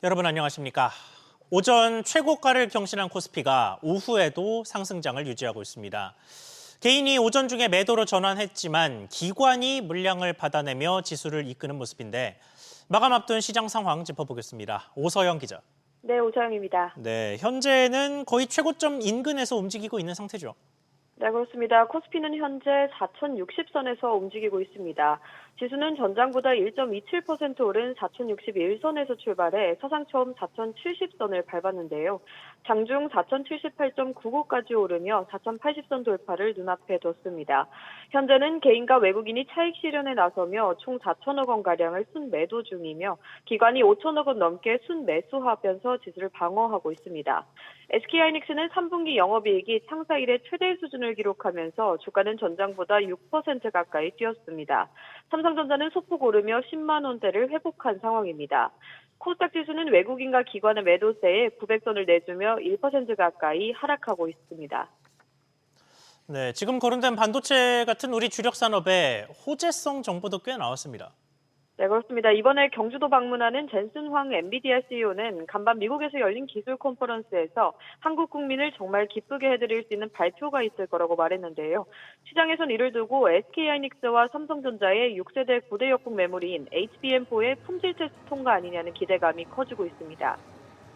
여러분 안녕하십니까? 오전 최고가를 경신한 코스피가 오후에도 상승장을 유지하고 있습니다. 개인이 오전 중에 매도로 전환했지만 기관이 물량을 받아내며 지수를 이끄는 모습인데 마감 앞둔 시장 상황 짚어보겠습니다. 오서영 기자. 네, 오서영입니다. 네, 현재는 거의 최고점 인근에서 움직이고 있는 상태죠. 네, 그렇습니다. 코스피는 현재 4,060선에서 움직이고 있습니다. 지수는 전장보다 1.27% 오른 4,061선에서 출발해 사상 처음 4,070선을 밟았는데요. 장중 4,078.99까지 오르며 4,080선 돌파를 눈앞에 뒀습니다. 현재는 개인과 외국인이 차익 실현에 나서며 총 4천억 원가량을 순매도 중이며 기관이 5천억 원 넘게 순매수하면서 지수를 방어하고 있습니다. SK하이닉스는 3분기 영업이익이 창사 이래 최대 수준을 기록하면서 주가는 전장보다 6% 가까이 뛰었습니다. 삼성전자는 소폭 오르며 10만 원대를 회복한 상황입니다. 코스닥 지수는 외국인과 기관의 매도세에 900선을 내주며 1% 가까이 하락하고 있습니다. 네, 지금 거론된 반도체 같은 우리 주력 산업에 호재성 정보도 꽤 나왔습니다. 네, 그렇습니다. 이번에 경주도 방문하는 젠슨 황 엔비디아 CEO는 간밤 미국에서 열린 기술 컨퍼런스에서 한국 국민을 정말 기쁘게 해드릴 수 있는 발표가 있을 거라고 말했는데요. 시장에선 이를 두고 SK하이닉스와 삼성전자의 6세대 9대 역국 메모리인 HBM4의 품질 테스트 통과 아니냐는 기대감이 커지고 있습니다.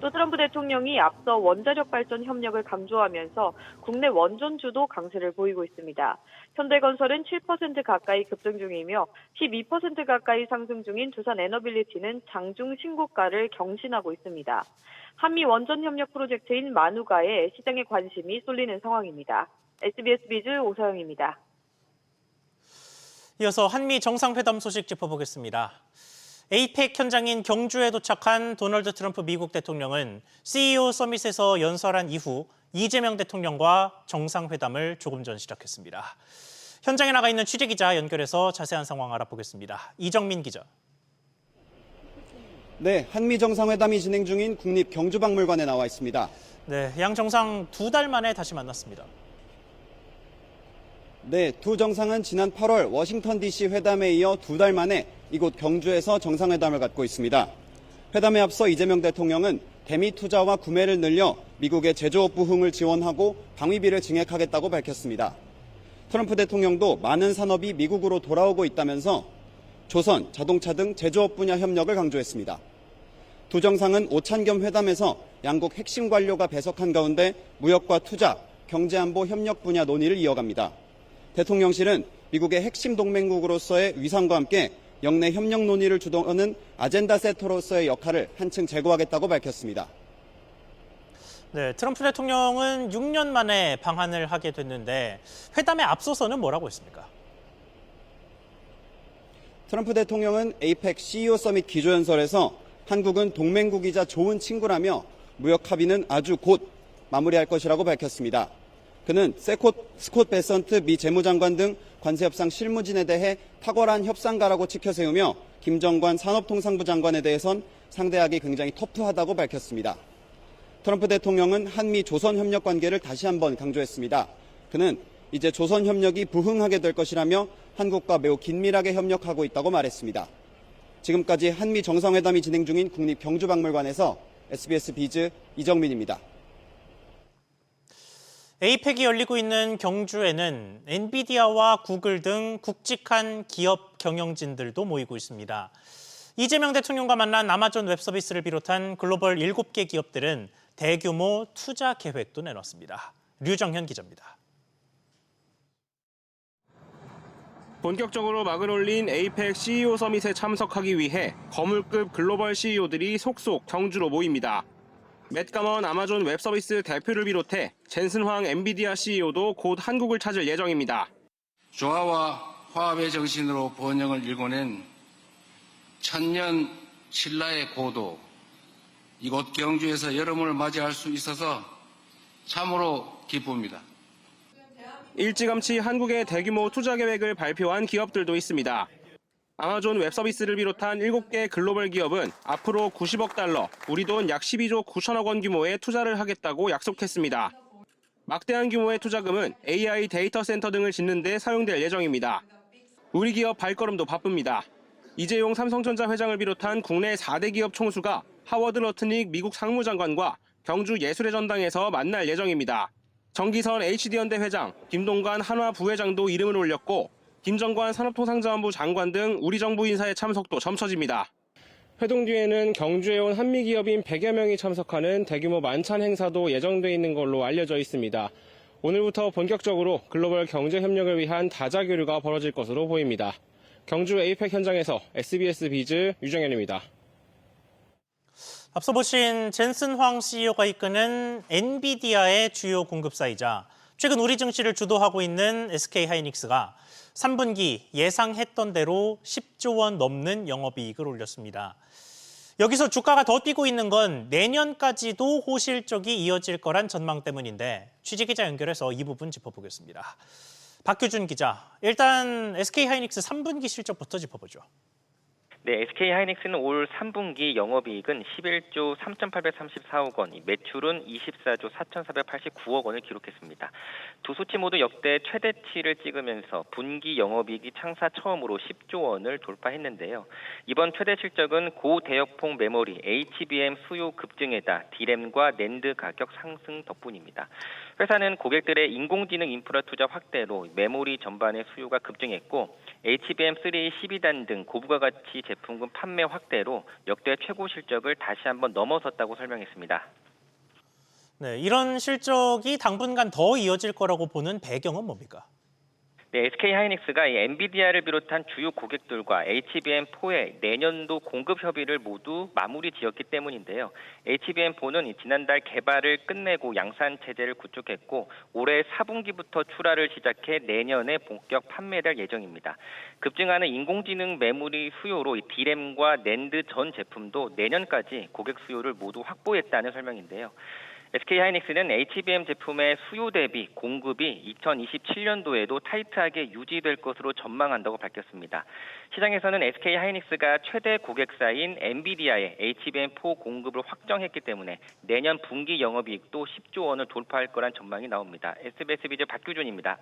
또 트럼프 대통령이 앞서 원자력 발전 협력을 강조하면서 국내 원전주도 강세를 보이고 있습니다. 현대건설은 7% 가까이 급등 중이며 12% 가까이 상승 중인 두산 에너빌리티는 장중 신고가를 경신하고 있습니다. 한미 원전 협력 프로젝트인 마누가에 시장의 관심이 쏠리는 상황입니다. SBS 비즈 오서영입니다. 이어서 한미 정상회담 소식 짚어보겠습니다. 에이펙 현장인 경주에 도착한 도널드 트럼프 미국 대통령은 CEO 서밋에서 연설한 이후 이재명 대통령과 정상회담을 조금 전 시작했습니다. 현장에 나가 있는 취재기자 연결해서 자세한 상황 알아보겠습니다. 이정민 기자. 네, 한미 정상회담이 진행 중인 국립경주박물관에 나와 있습니다. 네, 양 정상 2달 만에 다시 만났습니다. 네, 두 정상은 지난 8월 워싱턴 DC 회담에 이어 2달 만에 이곳 경주에서 정상회담을 갖고 있습니다. 회담에 앞서 이재명 대통령은 대미 투자와 구매를 늘려 미국의 제조업 부흥을 지원하고 방위비를 증액하겠다고 밝혔습니다. 트럼프 대통령도 많은 산업이 미국으로 돌아오고 있다면서 조선, 자동차 등 제조업 분야 협력을 강조했습니다. 두 정상은 오찬겸 회담에서 양국 핵심 관료가 배석한 가운데 무역과 투자, 경제안보 협력 분야 논의를 이어갑니다. 대통령실은 미국의 핵심 동맹국으로서의 위상과 함께 영내 협력 논의를 주도하는 아젠다 세터로서의 역할을 한층 제고하겠다고 밝혔습니다. 네, 트럼프 대통령은 6년 만에 방한을 하게 됐는데 회담에 앞서서는 뭐라고 했습니까? 트럼프 대통령은 에이펙 CEO 서밋 기조연설에서 한국은 동맹국이자 좋은 친구라며 무역 합의는 아주 곧 마무리할 것이라고 밝혔습니다. 그는 스콧 베선트 미 재무장관 등 관세협상 실무진에 대해 탁월한 협상가라고 치켜세우며 김정관 산업통상부 장관에 대해선 상대하기 굉장히 터프하다고 밝혔습니다. 트럼프 대통령은 한미 조선 협력 관계를 다시 한번 강조했습니다. 그는 이제 조선 협력이 부흥하게 될 것이라며 한국과 매우 긴밀하게 협력하고 있다고 말했습니다. 지금까지 한미 정상회담이 진행 중인 국립경주박물관에서 SBS 비즈 이정민입니다. 에이펙이 열리고 있는 경주에는 엔비디아와 구글 등 굵직한 기업 경영진들도 모이고 있습니다. 이재명 대통령과 만난 아마존 웹서비스를 비롯한 글로벌 7개 기업들은 대규모 투자 계획도 내놨습니다. 류정현 기자입니다. 본격적으로 막을 올린 에이펙 CEO 서밋에 참석하기 위해 거물급 글로벌 CEO들이 속속 경주로 모입니다. 맷 가먼 아마존 웹서비스 대표를 비롯해 젠슨 황 엔비디아 CEO도 곧 한국을 찾을 예정입니다. 조화와 화합의 정신으로 번영을 일궈낸 천년 신라의 고도, 이곳 경주에서 여름을 맞이할 수 있어서 참으로 기쁩니다. 일찌감치 한국의 대규모 투자 계획을 발표한 기업들도 있습니다. 아마존 웹서비스를 비롯한 7개 글로벌 기업은 앞으로 90억 달러, 우리 돈 약 12조 9천억 원 규모의 투자를 하겠다고 약속했습니다. 막대한 규모의 투자금은 AI 데이터 센터 등을 짓는 데 사용될 예정입니다. 우리 기업 발걸음도 바쁩니다. 이재용 삼성전자 회장을 비롯한 국내 4대 기업 총수가 하워드 러트닉 미국 상무장관과 경주 예술의 전당에서 만날 예정입니다. 정기선 HD연대 회장, 김동관 한화 부회장도 이름을 올렸고 김정관 산업통상자원부 장관 등 우리 정부 인사의 참석도 점쳐집니다. 회동 뒤에는 경주에 온 한미기업인 100여 명이 참석하는 대규모 만찬 행사도 예정돼 있는 걸로 알려져 있습니다. 오늘부터 본격적으로 글로벌 경제 협력을 위한 다자 교류가 벌어질 것으로 보입니다. 경주 에이펙 현장에서 SBS 비즈 유정현입니다. 앞서 보신 젠슨 황 CEO가 이끄는 엔비디아의 주요 공급사이자 최근 우리 증시를 주도하고 있는 SK하이닉스가 3분기 예상했던 대로 10조 원 넘는 영업이익을 올렸습니다. 여기서 주가가 더 뛰고 있는 건 내년까지도 호실적이 이어질 거란 전망 때문인데 취재기자 연결해서 이 부분 짚어보겠습니다. 박규준 기자, 일단 SK하이닉스 3분기 실적부터 짚어보죠. 네, SK하이닉스는 올 3분기 영업이익은 11조 3,834억 원, 매출은 24조 4,489억 원을 기록했습니다. 두 수치 모두 역대 최대치를 찍으면서 분기 영업이익이 창사 처음으로 10조 원을 돌파했는데요. 이번 최대 실적은 고대역폭 메모리 HBM 수요 급증에다 D램과 낸드 가격 상승 덕분입니다. 회사는 고객들의 인공지능 인프라 투자 확대로 메모리 전반의 수요가 급증했고 HBM3, 12단 등 고부가 가치 제품군 판매 확대로 역대 최고 실적을 다시 한번 넘어섰다고 설명했습니다. 네, 이런 실적이 당분간 더 이어질 거라고 보는 배경은 뭡니까? 네, SK하이닉스가 엔비디아를 비롯한 주요 고객들과 HBM4의 내년도 공급 협의를 모두 마무리 지었기 때문인데요. HBM4는 지난달 개발을 끝내고 양산 체제를 구축했고 올해 4분기부터 출하를 시작해 내년에 본격 판매될 예정입니다. 급증하는 인공지능 메모리 수요로 D램과 낸드 전 제품도 내년까지 고객 수요를 모두 확보했다는 설명인데요. SK하이닉스는 HBM 제품의 수요 대비 공급이 2027년도에도 타이트하게 유지될 것으로 전망한다고 밝혔습니다. 시장에서는 SK하이닉스가 최대 고객사인 엔비디아의 HBM4 공급을 확정했기 때문에 내년 분기 영업이익도 10조 원을 돌파할 거란 전망이 나옵니다. SBS 비즈 박규준입니다.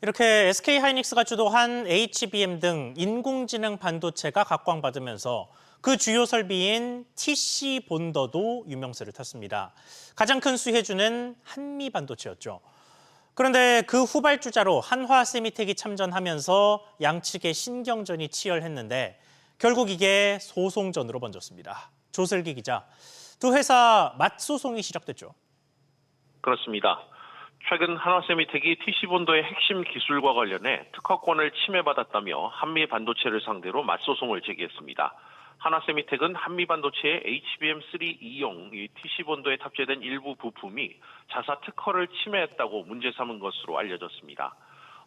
이렇게 SK하이닉스가 주도한 HBM 등 인공지능 반도체가 각광받으면서 그 주요 설비인 TC 본더도 유명세를 탔습니다. 가장 큰 수혜주는 한미 반도체였죠. 그런데 그 후발주자로 한화 세미텍이 참전하면서 양측의 신경전이 치열했는데 결국 이게 소송전으로 번졌습니다. 조슬기 기자, 두 회사 맞소송이 시작됐죠. 그렇습니다. 최근 한화세미텍이 TC본더의 핵심 기술과 관련해 특허권을 침해받았다며 한미 반도체를 상대로 맞소송을 제기했습니다. 한화세미텍은 한미반도체의 HBM3 2용 TC본더에 탑재된 일부 부품이 자사 특허를 침해했다고 문제 삼은 것으로 알려졌습니다.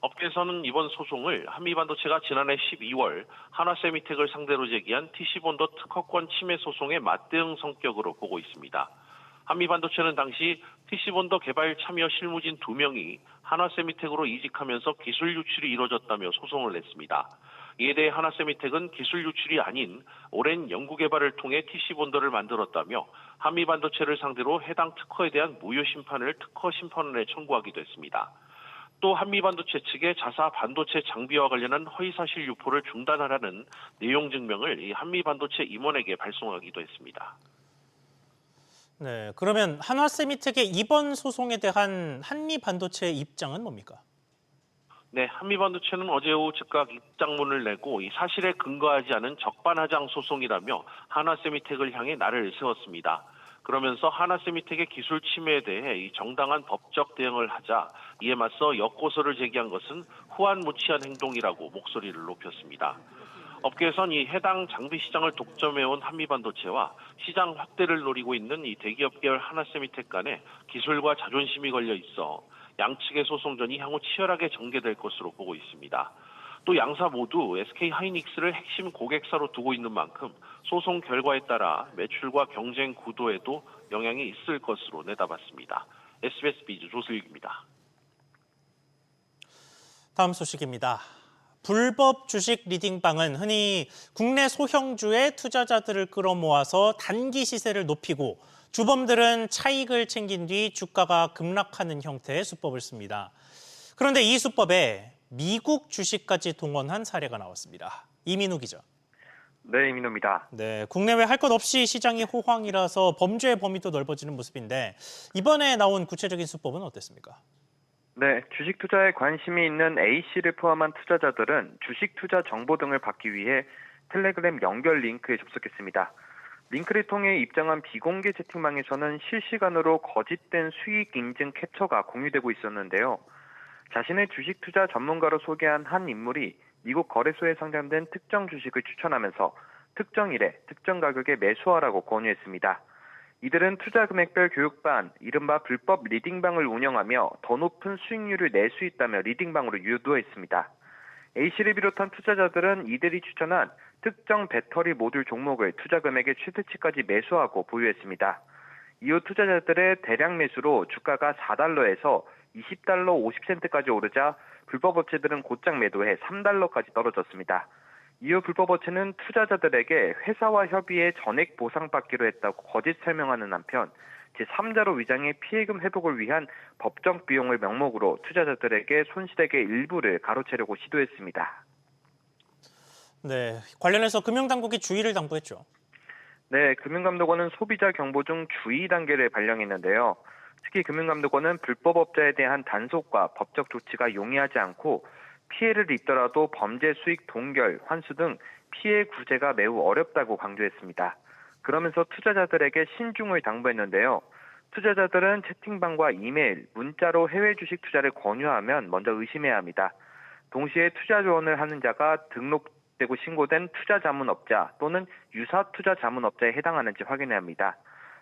업계에서는 이번 소송을 한미반도체가 지난해 12월 한화세미텍을 상대로 제기한 TC본더 특허권 침해 소송의 맞대응 성격으로 보고 있습니다. 한미반도체는 당시 TC본더 개발 참여 실무진 2명이 한화세미텍으로 이직하면서 기술 유출이 이뤄졌다며 소송을 냈습니다. 이에 대해 한화세미텍은 기술 유출이 아닌 오랜 연구 개발을 통해 TC본더를 만들었다며 한미반도체를 상대로 해당 특허에 대한 무효 심판을 특허 심판원에 청구하기도 했습니다. 또 한미반도체 측의 자사 반도체 장비와 관련한 허위사실 유포를 중단하라는 내용 증명을 이 한미반도체 임원에게 발송하기도 했습니다. 네, 그러면 한화세미텍의 이번 소송에 대한 한미반도체의 입장은 뭡니까? 네, 한미반도체는 어제 오후 즉각 입장문을 내고 이 사실에 근거하지 않은 적반하장 소송이라며 한화세미텍을 향해 날을 세웠습니다. 그러면서 한화세미텍의 기술 침해에 대해 이 정당한 법적 대응을 하자 이에 맞서 역고소를 제기한 것은 후안무치한 행동이라고 목소리를 높였습니다. 업계에선 이 해당 장비 시장을 독점해온 한미반도체와 시장 확대를 노리고 있는 이 대기업 계열 한화세미텍 간에 기술과 자존심이 걸려 있어 양측의 소송전이 향후 치열하게 전개될 것으로 보고 있습니다. 또 양사 모두 SK하이닉스를 핵심 고객사로 두고 있는 만큼 소송 결과에 따라 매출과 경쟁 구도에도 영향이 있을 것으로 내다봤습니다. SBS 비즈 조슬기입니다. 다음 소식입니다. 불법 주식 리딩방은 흔히 국내 소형주의 투자자들을 끌어모아서 단기 시세를 높이고 주범들은 차익을 챙긴 뒤 주가가 급락하는 형태의 수법을 씁니다. 그런데 이 수법에 미국 주식까지 동원한 사례가 나왔습니다. 이민우 기자. 네, 이민호입니다. 네, 국내외 할 것 없이 시장이 호황이라서 범죄의 범위도 넓어지는 모습인데 이번에 나온 구체적인 수법은 어땠습니까? 네, 주식 투자에 관심이 있는 A씨를 포함한 투자자들은 주식 투자 정보 등을 받기 위해 텔레그램 연결 링크에 접속했습니다. 링크를 통해 입장한 비공개 채팅방에서는 실시간으로 거짓된 수익 인증 캡처가 공유되고 있었는데요. 자신의 주식 투자 전문가로 소개한 한 인물이 미국 거래소에 상장된 특정 주식을 추천하면서 특정 일에 특정 가격에 매수하라고 권유했습니다. 이들은 투자 금액별 교육반, 이른바 불법 리딩방을 운영하며 더 높은 수익률을 낼 수 있다며 리딩방으로 유도했습니다. A씨를 비롯한 투자자들은 이들이 추천한 특정 배터리 모듈 종목을 투자 금액의 최대치까지 매수하고 보유했습니다. 이후 투자자들의 대량 매수로 주가가 4달러에서 20달러 50센트까지 오르자 불법 업체들은 곧장 매도해 3달러까지 떨어졌습니다. 이후 불법 업체는 투자자들에게 회사와 협의해 전액 보상받기로 했다고 거짓 설명하는 한편 제3자로 위장해 피해금 회복을 위한 법정 비용을 명목으로 투자자들에게 손실액의 일부를 가로채려고 시도했습니다. 네, 관련해서 금융당국이 주의를 당부했죠. 네, 금융감독원은 소비자 경보 중 주의 단계를 발령했는데요. 특히 금융감독원은 불법업자에 대한 단속과 법적 조치가 용이하지 않고 피해를 입더라도 범죄 수익 동결, 환수 등 피해 구제가 매우 어렵다고 강조했습니다. 그러면서 투자자들에게 신중을 당부했는데요. 투자자들은 채팅방과 이메일, 문자로 해외 주식 투자를 권유하면 먼저 의심해야 합니다. 동시에 투자 조언을 하는 자가 등록되고 신고된 투자자문업자 또는 유사 투자자문업자에 해당하는지 확인해야 합니다.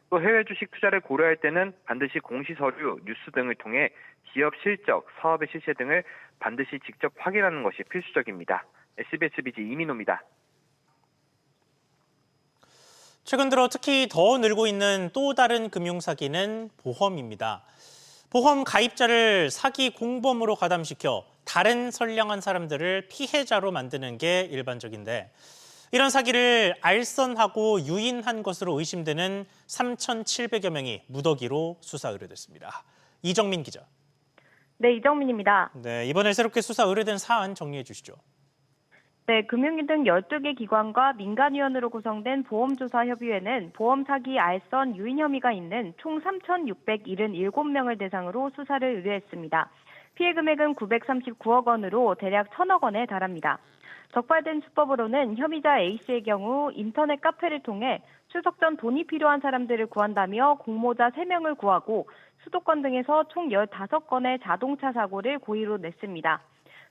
또 해외 주식 투자를 고려할 때는 반드시 공시 서류, 뉴스 등을 통해 기업 실적, 사업의 실체 등을 반드시 직접 확인하는 것이 필수적입니다. SBS BG 이민호입니다. 최근 들어 특히 더 늘고 있는 또 다른 금융사기는 보험입니다. 보험 가입자를 사기 공범으로 가담시켜 다른 선량한 사람들을 피해자로 만드는 게 일반적인데 이런 사기를 알선하고 유인한 것으로 의심되는 3,700여 명이 무더기로 수사 의뢰됐습니다. 이정민 기자. 네, 이정민입니다. 네, 이번에 새롭게 수사 의뢰된 사안 정리해 주시죠. 네, 금융위 등 12개 기관과 민간위원으로 구성된 보험조사협의회는 보험 사기 알선 유인 혐의가 있는 총 3,677명을 대상으로 수사를 의뢰했습니다. 피해 금액은 939억 원으로 대략 1,000억 원에 달합니다. 적발된 수법으로는 혐의자 A씨의 경우 인터넷 카페를 통해 추석 전 돈이 필요한 사람들을 구한다며 공모자 3명을 구하고 수도권 등에서 총 15건의 자동차 사고를 고의로 냈습니다.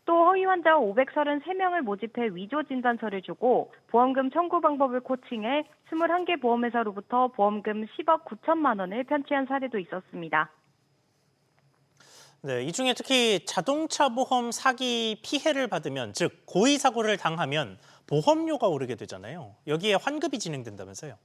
또 허위 환자 533명을 모집해 위조 진단서를 주고 보험금 청구 방법을 코칭해 21개 보험회사로부터 보험금 10억 9천만 원을 편취한 사례도 있었습니다. 네, 이 중에 특히 자동차 보험 사기 피해를 받으면, 즉 고의 사고를 당하면 보험료가 오르게 되잖아요. 여기에 환급이 진행된다면서요?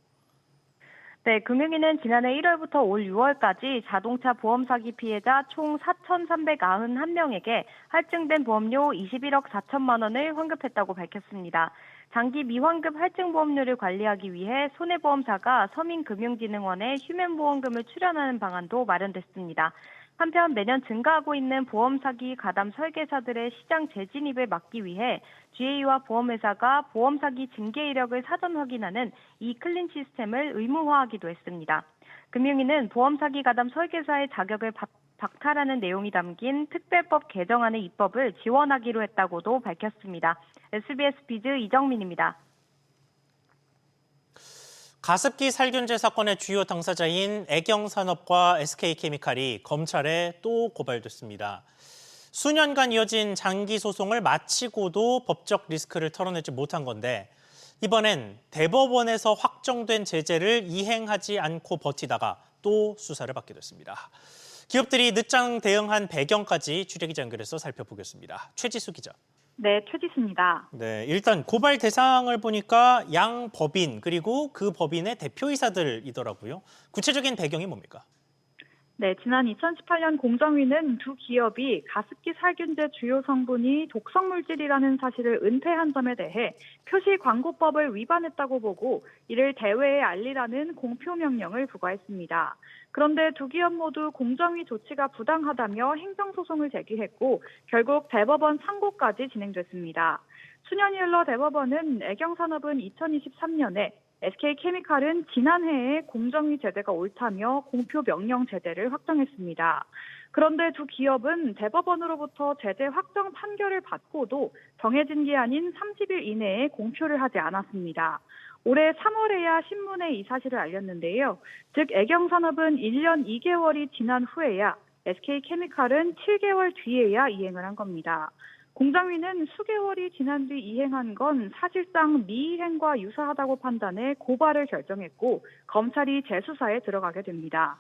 네, 금융위는 지난해 1월부터 올 6월까지 자동차 보험 사기 피해자 총 4,391명에게 할증된 보험료 21억 4천만 원을 환급했다고 밝혔습니다. 장기 미환급 할증 보험료를 관리하기 위해 손해보험사가 서민금융진흥원에 휴면보험금을 출연하는 방안도 마련됐습니다. 한편 매년 증가하고 있는 보험 사기 가담 설계사들의 시장 재진입을 막기 위해 GA와 보험회사가 보험 사기 징계 이력을 사전 확인하는 이클린 시스템을 의무화하기도 했습니다. 금융위는 보험 사기 가담 설계사의 자격을 박탈하는 내용이 담긴 특별법 개정안의 입법을 지원하기로 했다고도 밝혔습니다. SBS 비즈 이정민입니다. 가습기 살균제 사건의 주요 당사자인 애경산업과 SK케미칼이 검찰에 또 고발됐습니다. 수년간 이어진 장기 소송을 마치고도 법적 리스크를 털어내지 못한 건데 이번엔 대법원에서 확정된 제재를 이행하지 않고 버티다가 또 수사를 받게 됐습니다. 기업들이 늦장 대응한 배경까지 취재기자 연결해서 살펴보겠습니다. 최지수 기자. 네, 최지수입니다. 네, 일단 고발 대상을 보니까 양 법인 그리고 그 법인의 대표이사들이더라고요. 구체적인 배경이 뭡니까? 네, 지난 2018년 공정위는 두 기업이 가습기 살균제 주요 성분이 독성물질이라는 사실을 은폐한 점에 대해 표시광고법을 위반했다고 보고 이를 대외에 알리라는 공표명령을 부과했습니다. 그런데 두 기업 모두 공정위 조치가 부당하다며 행정소송을 제기했고 결국 대법원 상고까지 진행됐습니다. 수년이 흘러 대법원은 애경산업은 2023년에 SK케미칼은 지난해에 공정위 제대가 옳다며 공표 명령 제대를 확정했습니다. 그런데 두 기업은 대법원으로부터 제대 확정 판결을 받고도 정해진 기한인 30일 이내에 공표를 하지 않았습니다. 올해 3월에야 신문에 이 사실을 알렸는데요. 즉 애경산업은 1년 2개월이 지난 후에야, SK케미칼은 7개월 뒤에야 이행을 한 겁니다. 공정위는 수개월이 지난 뒤 이행한 건 사실상 미이행과 유사하다고 판단해 고발을 결정했고 검찰이 재수사에 들어가게 됩니다.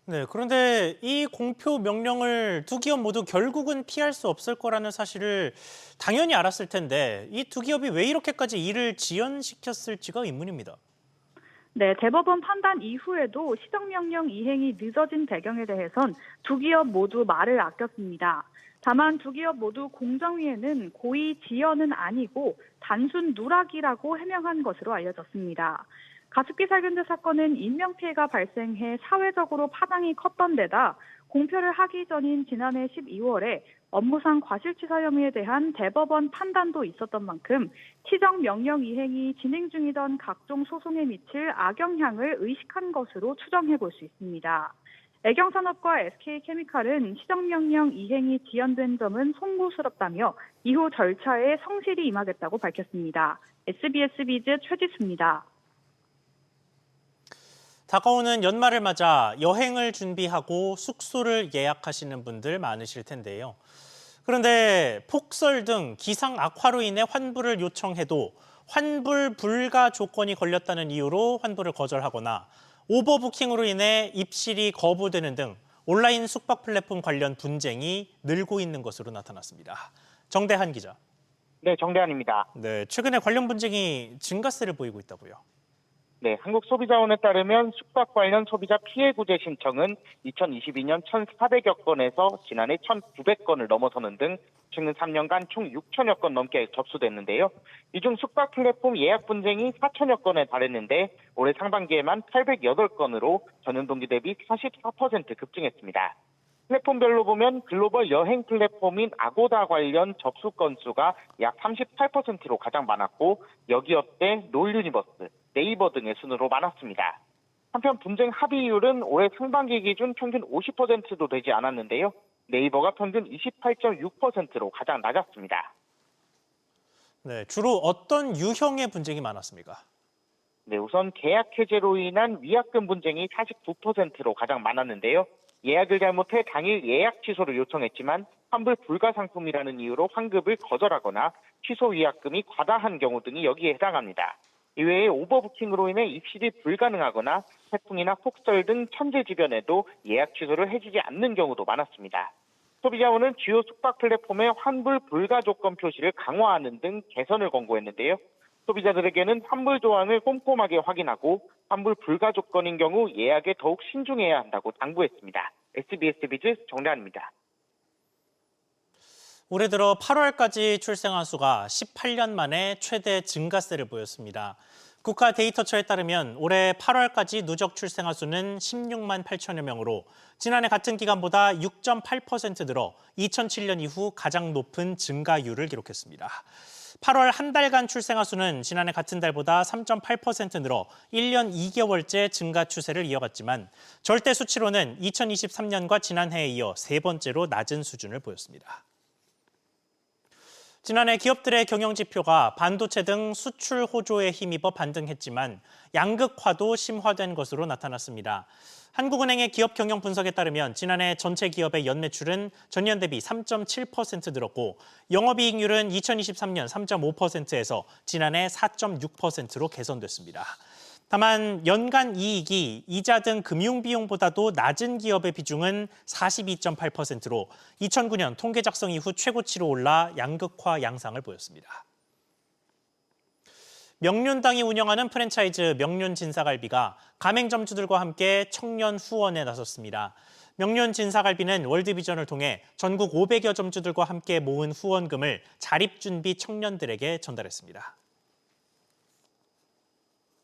네, 그런데 이 공표 명령을 두 기업 모두 결국은 피할 수 없을 거라는 사실을 당연히 알았을 텐데 이 두 기업이 왜 이렇게까지 일을 지연시켰을지가 의문입니다. 네, 대법원 판단 이후에도 시정명령 이행이 늦어진 배경에 대해선 두 기업 모두 말을 아꼈습니다. 다만 두 기업 모두 공정위에는 고의 지연은 아니고 단순 누락이라고 해명한 것으로 알려졌습니다. 가습기 살균제 사건은 인명피해가 발생해 사회적으로 파장이 컸던 데다 공표를 하기 전인 지난해 12월에 업무상 과실치사 혐의에 대한 대법원 판단도 있었던 만큼 시정명령 이행이 진행 중이던 각종 소송에 미칠 악영향을 의식한 것으로 추정해 볼 수 있습니다. 애경산업과 SK케미칼은 시정명령 이행이 지연된 점은 송구스럽다며 이후 절차에 성실히 임하겠다고 밝혔습니다. SBS 비즈 최지수입니다. 다가오는 연말을 맞아 여행을 준비하고 숙소를 예약하시는 분들 많으실 텐데요. 그런데 폭설 등 기상 악화로 인해 환불을 요청해도 환불 불가 조건이 걸렸다는 이유로 환불을 거절하거나 오버부킹으로 인해 입실이 거부되는 등 온라인 숙박 플랫폼 관련 분쟁이 늘고 있는 것으로 나타났습니다. 정대한 기자. 네, 정대한입니다. 네, 최근에 관련 분쟁이 증가세를 보이고 있다고요. 네, 한국소비자원에 따르면 숙박 관련 소비자 피해 구제 신청은 2022년 1,400여 건에서 지난해 1,900건을 넘어서는 등 최근 3년간 총 6천여 건 넘게 접수됐는데요. 이 중 숙박 플랫폼 예약 분쟁이 4천여 건에 달했는데 올해 상반기에만 808건으로 전년 동기 대비 44% 급증했습니다. 플랫폼별로 보면 글로벌 여행 플랫폼인 아고다 관련 접수 건수가 약 38%로 가장 많았고 여기어때 롤유니버스, 네이버 등의 순으로 많았습니다. 한편 분쟁 합의율은 올해 상반기 기준 평균 50%도 되지 않았는데요. 네이버가 평균 28.6%로 가장 낮았습니다. 네, 주로 어떤 유형의 분쟁이 많았습니까? 네, 우선 계약 해제로 인한 위약금 분쟁이 49%로 가장 많았는데요. 예약을 잘못해 당일 예약 취소를 요청했지만 환불 불가 상품이라는 이유로 환급을 거절하거나 취소 위약금이 과다한 경우 등이 여기에 해당합니다. 이외에 오버부킹으로 인해 입실이 불가능하거나 태풍이나 폭설 등 천재지변에도 예약 취소를 해주지 않는 경우도 많았습니다. 소비자원은 주요 숙박 플랫폼의 환불 불가 조건 표시를 강화하는 등 개선을 권고했는데요. 소비자들에게는 환불 조항을 꼼꼼하게 확인하고 환불 불가 조건인 경우 예약에 더욱 신중해야 한다고 당부했습니다. SBS 비즈 정대한입니다. 올해 들어 8월까지 출생아 수가 18년 만에 최대 증가세를 보였습니다. 국가데이터처에 따르면 올해 8월까지 누적 출생아 수는 16만 8천여 명으로 지난해 같은 기간보다 6.8% 늘어 2007년 이후 가장 높은 증가율을 기록했습니다. 8월 한 달간 출생아 수는 지난해 같은 달보다 3.8% 늘어 1년 2개월째 증가 추세를 이어갔지만 절대 수치로는 2023년과 지난해에 이어 세 번째로 낮은 수준을 보였습니다. 지난해 기업들의 경영지표가 반도체 등 수출 호조에 힘입어 반등했지만 양극화도 심화된 것으로 나타났습니다. 한국은행의 기업 경영 분석에 따르면 지난해 전체 기업의 연매출은 전년 대비 3.7% 늘었고 영업이익률은 2023년 3.5%에서 지난해 4.6%로 개선됐습니다. 다만 연간 이익이 이자 등 금융비용보다도 낮은 기업의 비중은 42.8%로 2009년 통계 작성 이후 최고치로 올라 양극화 양상을 보였습니다. 명륜당이 운영하는 프랜차이즈 명륜진사갈비가 가맹점주들과 함께 청년 후원에 나섰습니다. 명륜진사갈비는 월드비전을 통해 전국 500여 점주들과 함께 모은 후원금을 자립준비 청년들에게 전달했습니다.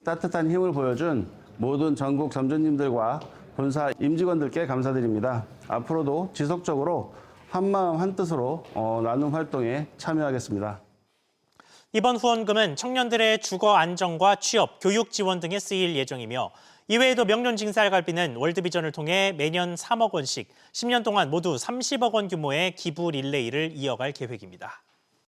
따뜻한 힘을 보여준 모든 전국 점주님들과 본사 임직원들께 감사드립니다. 앞으로도 지속적으로 한마음 한뜻으로 나눔 활동에 참여하겠습니다. 이번 후원금은 청년들의 주거 안정과 취업, 교육 지원 등에 쓰일 예정이며 이외에도 명륜 징살갈비는 월드비전을 통해 매년 3억 원씩 10년 동안 모두 30억 원 규모의 기부 릴레이를 이어갈 계획입니다.